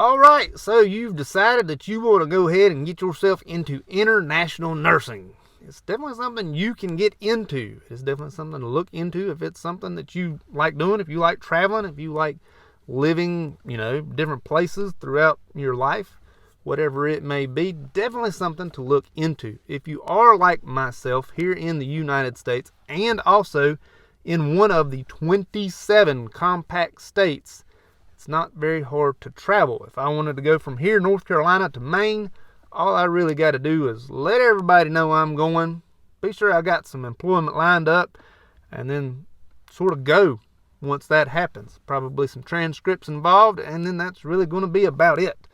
All right, so you've decided that you want to go ahead and get yourself into international nursing. It's definitely something you can get into. It's definitely something to look into if it's something that you like doing, if you like traveling, if you like living, different places throughout your life, whatever it may be. Definitely something to look into. If you are like myself here in the United States and also in one of the 27 compact states, it's not very hard to travel. If I wanted to go from here, North Carolina, to Maine, all I really got to do is let everybody know I'm going, be sure I got some employment lined up, and then sort of go once that happens. Probably some transcripts involved, and then that's really going to be about it,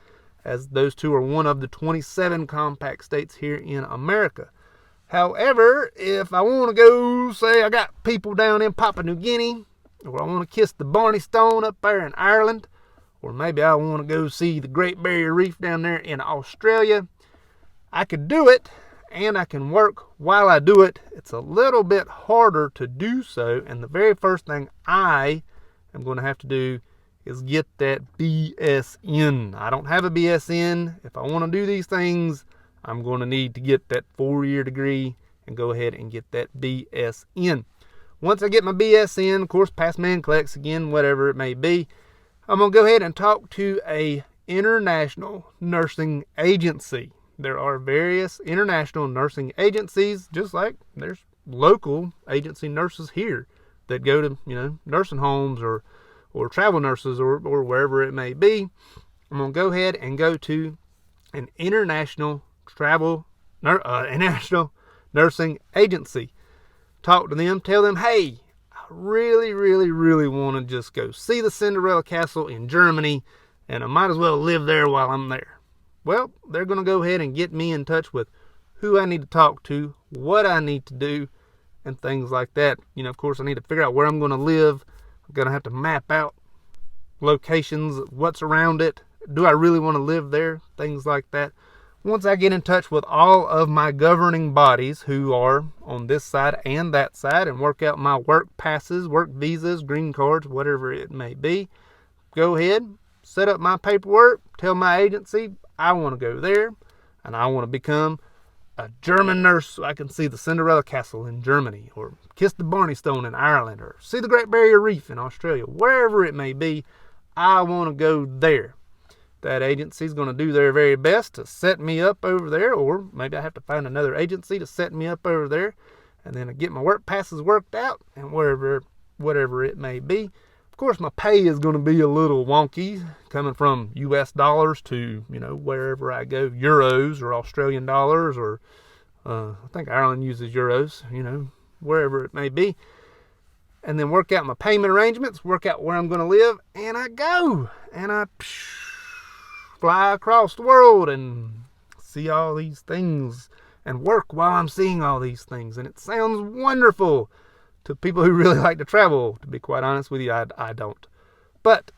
as those two are one of the 27 compact states here in America. However, if I want to go, say I got people down in Papua New Guinea, or I want to kiss the Barney Stone up there in Ireland, or maybe I want to go see the Great Barrier Reef down there in Australia, I could do it, and I can work while I do it. It's a little bit harder to do so, and the very first thing I am going to have to do is get that BSN. I don't have a BSN. If I want to do these things, I'm going to need to get that 4-year degree and go ahead and get that BSN. Once I get my BSN, of course, pass my NCLEX again, whatever it may be, I'm going to go ahead and talk to a international nursing agency. There are various international nursing agencies, just like there's local agency nurses here that go to, nursing homes or travel nurses or wherever it may be. I'm going to go ahead and go to an international nursing agency. Talk to them, tell them, hey, I really, really, really want to just go see the Cinderella Castle in Germany, and I might as well live there while I'm there. Well, they're going to go ahead and get me in touch with who I need to talk to, what I need to do, and things like that. Of course, I need to figure out where I'm going to live. I'm going to have to map out locations, what's around it. Do I really want to live there? Things like that. Once I get in touch with all of my governing bodies who are on this side and that side and work out my work passes, work visas, green cards, whatever it may be, go ahead, set up my paperwork, tell my agency I want to go there and I want to become a German nurse so I can see the Cinderella Castle in Germany, or kiss the Barney Stone in Ireland, or see the Great Barrier Reef in Australia. Wherever it may be, I want to go there. That agency is going to do their very best to set me up over there, or maybe I have to find another agency to set me up over there, and then I get my work passes worked out, and whatever it may be. Of course, my pay is going to be a little wonky, coming from US dollars to, wherever I go, euros or Australian dollars, or I think Ireland uses euros, wherever it may be. And then work out my payment arrangements, work out where I'm going to live, and I go, and I fly across the world and see all these things and work while I'm seeing all these things. And it sounds wonderful to people who really like to travel. To be quite honest with you, I don't. But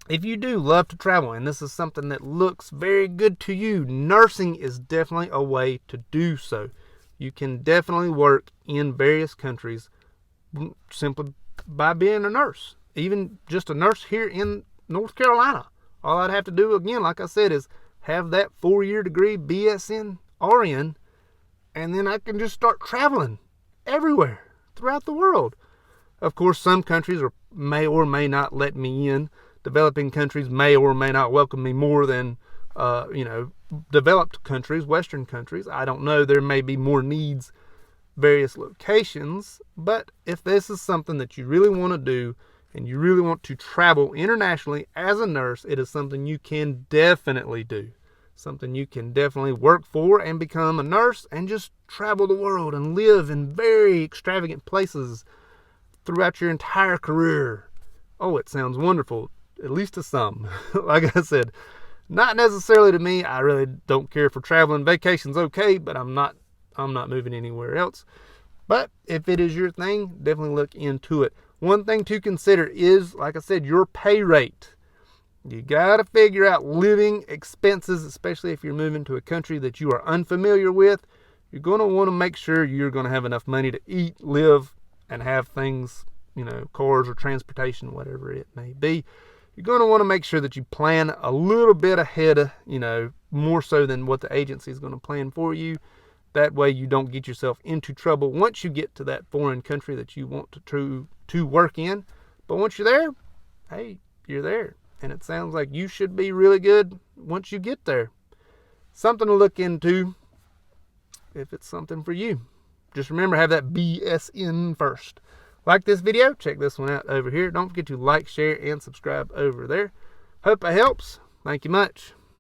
if you do love to travel and this is something that looks very good to you, nursing is definitely a way to do so. You can definitely work in various countries simply by being a nurse. Even just a nurse here in North Carolina. All I'd have to do, again, like I said, is have that 4-year degree BSN RN, and then I can just start traveling everywhere throughout the world. Of course, some countries may or may not let me in. Developing countries may or may not welcome me more than, developed countries, Western countries. I don't know. There may be more needs, various locations. But if this is something that you really want to do, and you really want to travel internationally as a nurse, it is something you can definitely do. Something you can definitely work for and become a nurse and just travel the world and live in very extravagant places throughout your entire career. Oh, it sounds wonderful, at least to some. Like I said, not necessarily to me. I really don't care for traveling. Vacation's okay, but I'm not moving anywhere else. But if it is your thing, definitely look into it. One thing to consider is, like I said, your pay rate. You got to figure out living expenses, especially if you're moving to a country that you are unfamiliar with. You're going to want to make sure you're going to have enough money to eat, live, and have things, cars or transportation, whatever it may be. you're going to want to make sure that you plan a little bit ahead, you know, more so than what the agency is going to plan for you. That way you don't get yourself into trouble once you get to that foreign country that you want to work in. But once you're there, hey, you're there. And it sounds like you should be really good once you get there. Something to look into if it's something for you. Just remember, have that BSN first. Like this video, check this one out over here. Don't forget to like, share, and subscribe over there. Hope it helps. Thank you much.